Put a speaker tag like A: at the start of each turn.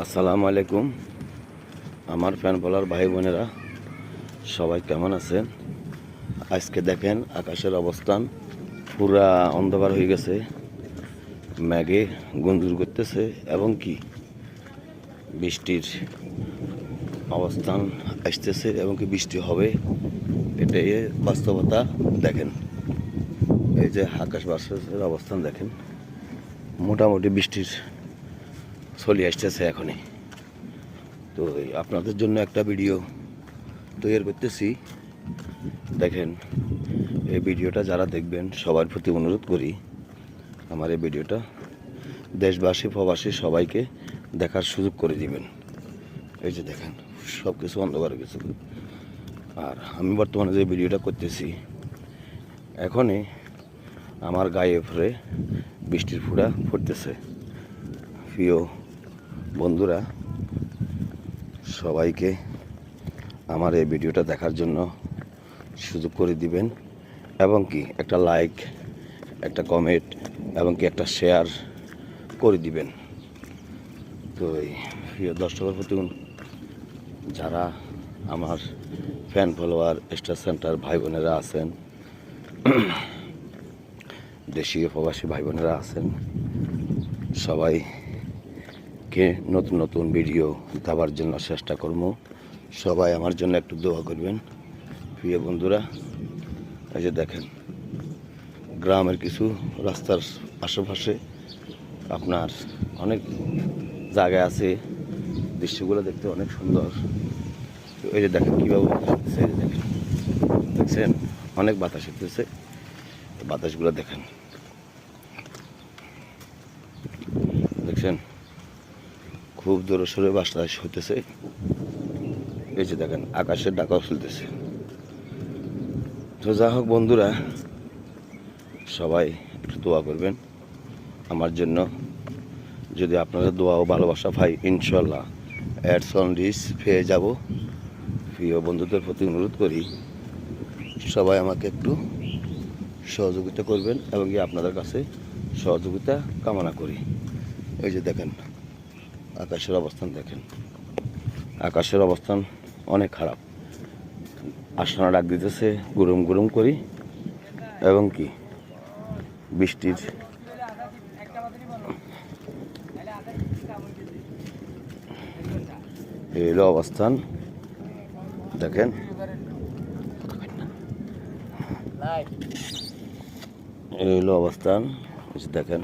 A: আসসালামু আলাইকুম। আমার ফ্যান ফলোয়ার ভাই বোনেরা সবাই কেমন আছেন? আজকে দেখেন আকাশের অবস্থান পুরা অন্ধকার হয়ে গেছে, মেঘে গুঞ্জুর করতেছে এবং কি বৃষ্টির অবস্থান আসতেছে এবং কি বৃষ্টি হবে, এটাই বাস্তবতা। দেখেন এই যে আকাশ বাতাসের অবস্থান দেখেন, মোটামুটি বৃষ্টির চলে আসতেছে এখনই। তো আপনাদের জন্য একটা ভিডিও তৈরি করতেছি। দেখেন এই ভিডিওটা যারা দেখবেন সবার প্রতি অনুরোধ করি আমার এই ভিডিওটা দেশবাসী প্রবাসী সবাইকে দেখার সুযোগ করে দিবেন। এই যে দেখেন সব কিছু অন্ধকার হয়ে গেছে, আর আমি বর্তমানে যে ভিডিওটা করতেছি এখনই আমার গায়ে ফেরে বৃষ্টির ফোঁটা পড়তেছে। প্রিয় বন্ধুরা, সবাইকে আমার এই ভিডিওটা দেখার জন্য সুযোগ করে দিবেন এবং কি একটা লাইক, একটা কমেন্ট এবং কি একটা শেয়ার করে দিবেন। তো এই প্রিয় দর্শকের প্রতি যারা আমার ফ্যান ফলোয়ার স্টার সেন্টার ভাই বোনেরা আছেন, দেশীয় প্রবাসী ভাই বোনেরা আছেন, সবাইকে নতুন নতুন ভিডিও দেওয়ার জন্য চেষ্টা করব। সবাই আমার জন্য একটু দোয়া করবেন। প্রিয় বন্ধুরা, এই যে দেখেন গ্রামের কিছু রাস্তার আশেপাশে আপনার অনেক জায়গায় আছে, দৃশ্যগুলো দেখতে অনেক সুন্দর। তো এই যে দেখেন কীভাবে দেখছেন অনেক বাতাস হতেছে, বাতাসগুলো দেখেন, দেখছেন খুব জোরে সোরে বাতাস হতেছে। এই যে দেখেন আকাশের ডাকাও চলতেছে। তো যা হোক বন্ধুরা, সবাই একটু দোয়া করবেন আমার জন্য। যদি আপনাদের দোয়া ও ভালোবাসা পাই, ইনশাল্লাহ অ্যাডস অন রিচ পেয়ে যাব। প্রিয় বন্ধুদের প্রতি অনুরোধ করি সবাই আমাকে একটু সহযোগিতা করবেন এবং কি আপনাদের কাছে সহযোগিতা কামনা করি। এই যে দেখেন আকাশের অবস্থান, দেখেন আকাশের অবস্থান অনেক খারাপ, আশানা ডাক দিতেছে গুরুম গুরুম করি এবং কি বৃষ্টির এলো অবস্থান। দেখেন এলো অবস্থান, দেখেন